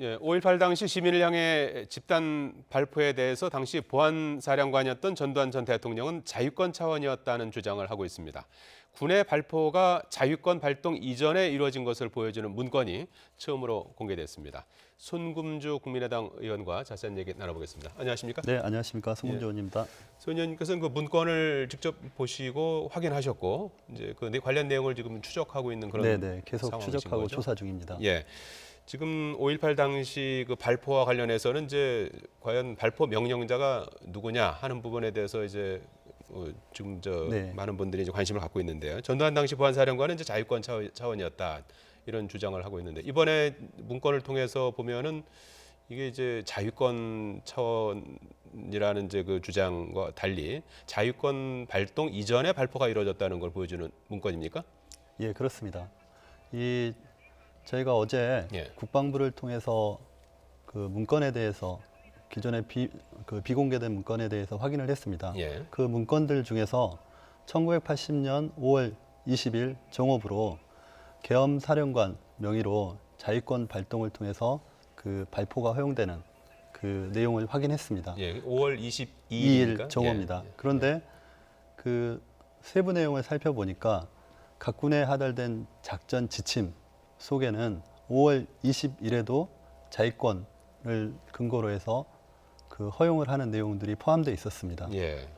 예, 5.18 당시 시민을 향해 집단 발포에 대해서 당시 보안사령관이었던 전두환 전 대통령은 자유권 차원이었다는 주장을 하고 있습니다. 군의 발포가 자유권 발동 이전에 이루어진 것을 보여주는 문건이 처음으로 공개됐습니다. 손금주 국민의당 의원과 자세한 얘기 나눠보겠습니다. 안녕하십니까? 네, 안녕하십니까? 손금주 의원입니다. 손 의원님께서는 그 문건을 직접 보시고 확인하셨고 이제 그 관련 내용을 지금 추적하고 있는 그런 네, 계속 상황이신 추적하고 거죠? 조사 중입니다. 예. 지금 5.18 당시 그 발포와 관련해서는 이제 과연 발포 명령자가 누구냐 하는 부분에 대해서 이제 지금 많은 분들이 이제 관심을 갖고 있는데요. 전두환 당시 보안사령관은 이제 자유권 차원이었다 이런 주장을 하고 있는데 이번에 문건을 통해서 보면은 이게 이제 자유권 차원이라는 이제 그 주장과 달리 자유권 발동 이전에 발포가 이루어졌다는 걸 보여주는 문건입니까? 예, 그렇습니다. 저희가 어제 국방부를 통해서 그 문건에 대해서 기존에 비공개된 문건에 대해서 확인을 했습니다. 그 문건들 중에서 1980년 5월 20일 정오부로 계엄사령관 명의로 자유권 발동을 통해서 그 발포가 허용되는 그 내용을 확인했습니다. 5월 22일 정오입니다. 그런데 그 세부 내용을 살펴보니까 각 군에 하달된 작전 지침 속에는 5월 20일에도 자위권을 근거로 해서 그 허용을 하는 내용들이 포함되어 있었습니다.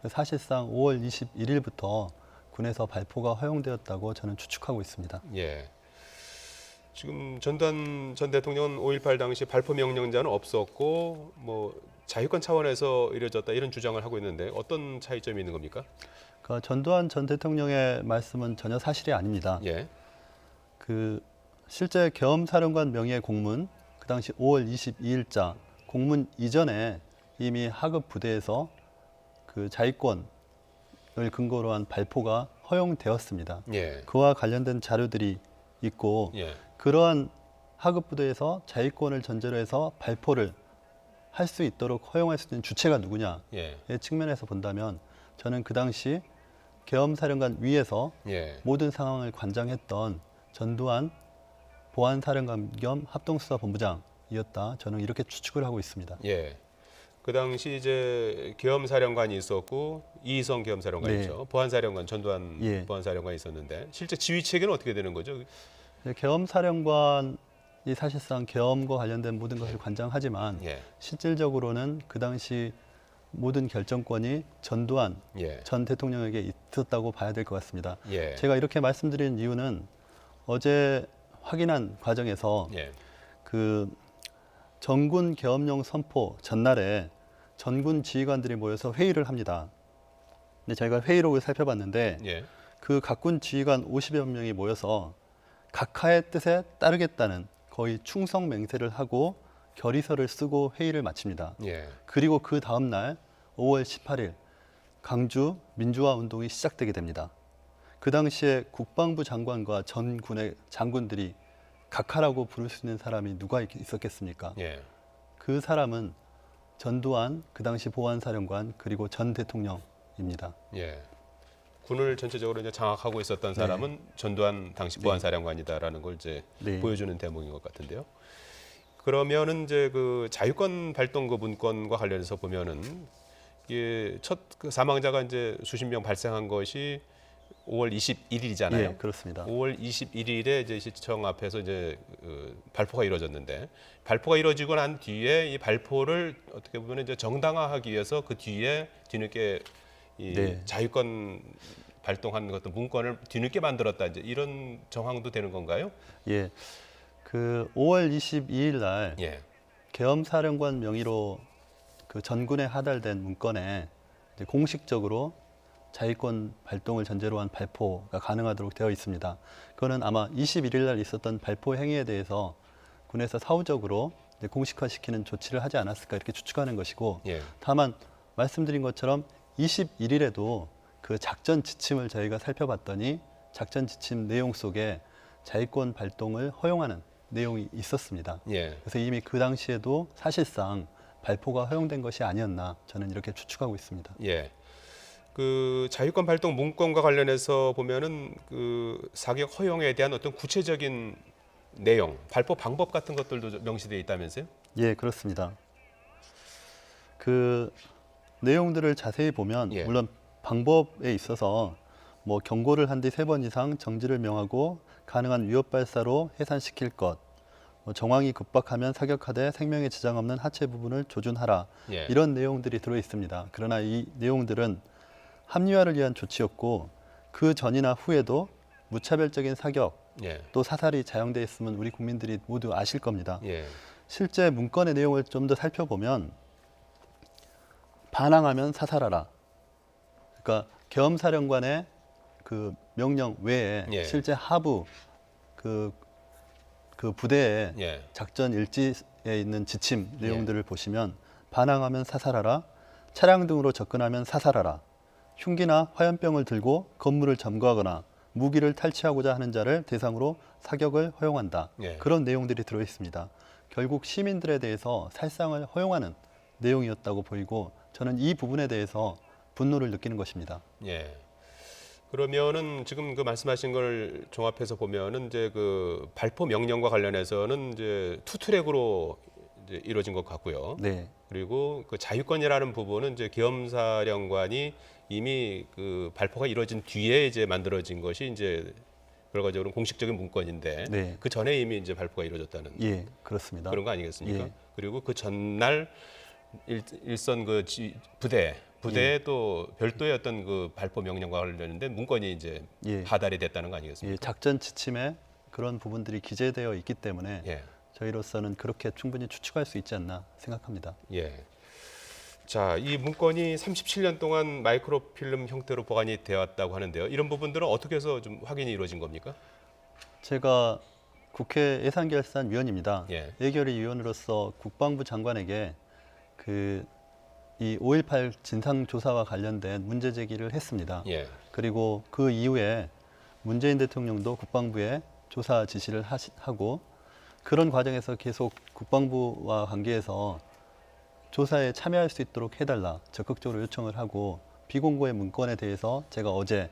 사실상 5월 21일부터 군에서 발포가 허용되었다고 저는 추측하고 있습니다. 지금 전두환 전 대통령은 5.18 당시 발포 명령자는 없었고 뭐 자유권 차원에서 이루어졌다 이런 주장을 하고 있는데 어떤 차이점이 있는 겁니까? 그러니까 전두환 전 대통령의 말씀은 전혀 사실이 아닙니다. 그 실제 계엄사령관 명의의 공문, 그 당시 5월 22일자 공문 이전에 이미 하급 부대에서 그 자위권을 근거로 한 발포가 허용되었습니다. 그와 관련된 자료들이 있고 그러한 하급 부대에서 자위권을 전제로 해서 발포를 할 수 있도록 허용할 수 있는 주체가 누구냐의 측면에서 본다면 저는 그 당시 계엄사령관 위에서 모든 상황을 관장했던 전두환 보안사령관 겸 합동수사본부장이었다. 저는 이렇게 추측을 하고 있습니다. 그 당시 이제 계엄사령관이 있었고 이희성 계엄사령관이 있죠. 보안사령관 전두환 보안사령관이 있었는데 실제 지휘 체계는 어떻게 되는 거죠? 계엄사령관이 사실상 계엄과 관련된 모든 것을 관장하지만 실질적으로는 그 당시 모든 결정권이 전두환 전 대통령에게 있었다고 봐야 될 것 같습니다. 제가 이렇게 말씀드린 이유는 어제 확인한 과정에서 그 전군 계엄령 선포 전날에 전군 지휘관들이 모여서 회의를 합니다. 근데 저희가 회의록을 살펴봤는데 그 각군 지휘관 50여 명이 모여서 각하의 뜻에 따르겠다는 거의 충성 맹세를 하고 결의서를 쓰고 회의를 마칩니다. 그리고 그 다음 날 5월 18일 강주 민주화 운동이 시작되게 됩니다. 그 당시에 국방부 장관과 전 군의 장군들이 각하라고 부를 수 있는 사람이 누가 있었겠습니까? 그 사람은 전두환 그 당시 보안사령관 그리고 전 대통령입니다. 군을 전체적으로 이제 장악하고 있었던 사람은 전두환 당시 보안사령관이다라는 걸 이제 보여주는 대목인 것 같은데요. 그러면은 이제 그 자유권 발동 그 문건과 관련해서 보면은 이게 첫 그 사망자가 이제 수십 명 발생한 것이 5월 21일이잖아요. 그렇습니다. 5월 21일에 이제 시청 앞에서 이제 발포가 이루어졌는데 발포가 이루어지고 난 뒤에 이 발포를 어떻게 보면 이제 정당화하기 위해서 그 뒤에 뒤늦게 이 자유권 발동한 어떤 문건을 뒤늦게 만들었다 이제 이런 정황도 되는 건가요? 그 5월 22일 날 계엄사령관 명의로 그 전군에 하달된 문건에 이제 공식적으로 자위권 발동을 전제로 한 발포가 가능하도록 되어 있습니다. 그거는 아마 21일 날 있었던 발포 행위에 대해서 군에서 사후적으로 이제 공식화시키는 조치를 하지 않았을까 이렇게 추측하는 것이고 다만 말씀드린 것처럼 21일에도 그 작전 지침을 저희가 살펴봤더니 작전 지침 내용 속에 자위권 발동을 허용하는 내용이 있었습니다. 그래서 이미 그 당시에도 사실상 발포가 허용된 것이 아니었나 저는 이렇게 추측하고 있습니다. 그 자유권 발동 문건과 관련해서 보면은 그 사격 허용에 대한 어떤 구체적인 내용, 발포 방법 같은 것들도 좀 명시되어 있다면서요? 예, 그렇습니다. 그 내용들을 자세히 보면 예. 물론 방법에 있어서 뭐 경고를 한 뒤 3번 이상 정지를 명하고 가능한 위협 발사로 해산시킬 것, 뭐 정황이 급박하면 사격하되 생명에 지장 없는 하체 부분을 조준하라. 예. 이런 내용들이 들어 있습니다. 그러나 이 내용들은 합리화를 위한 조치였고 그 전이나 후에도 무차별적인 사격 예. 또 사살이 자행되어 있으면 우리 국민들이 모두 아실 겁니다. 예. 실제 문건의 내용을 좀 더 살펴보면 반항하면 사살하라. 그러니까 계엄사령관의 그 명령 외에 예. 실제 하부 그 부대의 예. 작전 일지에 있는 지침 내용들을 보시면 반항하면 사살하라, 차량 등으로 접근하면 사살하라, 흉기나 화염병을 들고 건물을 점거하거나 무기를 탈취하고자 하는 자를 대상으로 사격을 허용한다. 예. 그런 내용들이 들어 있습니다. 결국 시민들에 대해서 살상을 허용하는 내용이었다고 보이고 저는 이 부분에 대해서 분노를 느끼는 것입니다. 예. 그러면은 지금 그 말씀하신 걸 종합해서 보면은 이제 그 발포 명령과 관련해서는 이제 투 트랙으로 이제 이루어진 것 같고요. 네. 그리고 그 자유권이라는 부분은 이제 계엄사령관이 이미 그 발포가 이루어진 뒤에 이제 만들어진 것이 이제 결과적으로 공식적인 문건인데 네. 그 전에 이미 이제 발포가 이루어졌다는 예, 그렇습니다. 그런 거 아니겠습니까? 예. 그리고 그 전날 일선 그 부대에 또 별도의 어떤 그 발포 명령과 관련된 문건이 이제 예. 하달이 됐다는 거 예, 아니겠습니까? 작전 지침에 그런 부분들이 기재되어 있기 때문에 예. 저희로서는 그렇게 충분히 추측할 수 있지 않나 생각합니다. 예. 자, 이 문건이 37년 동안 마이크로필름 형태로 보관이 되었다고 하는데요. 이런 부분들은 어떻게 해서 좀 확인이 이루어진 겁니까? 제가 국회 예산결산위원입니다. 예. 예결위 위원으로서 국방부 장관에게 이 5.18 진상조사와 관련된 문제 제기를 했습니다. 예. 그리고 그 이후에 문재인 대통령도 국방부에 조사 지시를 하고 그런 과정에서 계속 국방부와 관계해서 조사에 참여할 수 있도록 해달라 적극적으로 요청을 하고 비공고의 문건에 대해서 제가 어제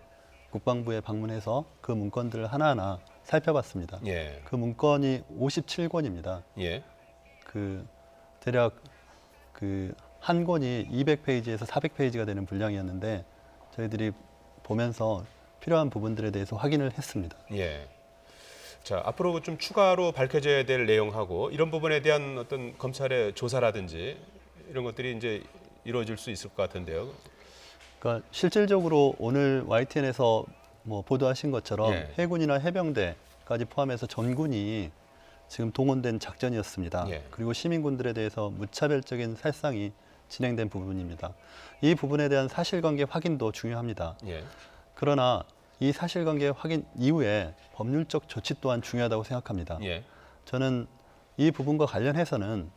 국방부에 방문해서 그 문건들을 하나하나 살펴봤습니다. 예. 그 문건이 57권입니다. 예. 대략 한 권이 200페이지에서 400페이지가 되는 분량이었는데 저희들이 보면서 필요한 부분들에 대해서 확인을 했습니다. 예. 자, 앞으로 좀 추가로 밝혀져야 될 내용하고 이런 부분에 대한 어떤 검찰의 조사라든지 이런 것들이 이제 이루어질 수 있을 것 같은데요. 그러니까 실질적으로 오늘 YTN에서 뭐 보도하신 것처럼 예. 해군이나 해병대까지 포함해서 전군이 지금 동원된 작전이었습니다. 예. 그리고 시민군들에 대해서 무차별적인 살상이 진행된 부분입니다. 이 부분에 대한 사실관계 확인도 중요합니다. 예. 그러나 이 사실관계 확인 이후에 법률적 조치 또한 중요하다고 생각합니다. 예. 저는 이 부분과 관련해서는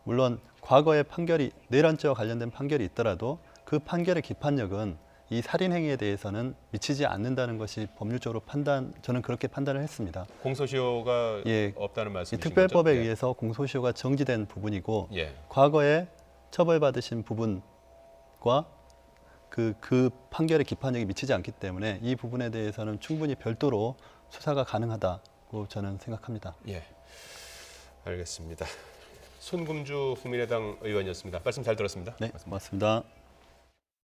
물론 과거의 판결이 내란죄와 관련된 판결이 있더라도 그 판결의 기판력은 이 살인 행위에 대해서는 미치지 않는다는 것이 법률적으로 저는 그렇게 판단을 했습니다. 공소시효가 예, 없다는 말씀이신 거죠? 특별법에 예. 의해서 공소시효가 정지된 부분이고 예. 과거에 처벌받으신 부분과 그 판결의 기판력이 미치지 않기 때문에 이 부분에 대해서는 충분히 별도로 수사가 가능하다고 저는 생각합니다. 예. 알겠습니다. 손금주 국민의당 의원이었습니다. 말씀 잘 들었습니다. 네, 고맙습니다.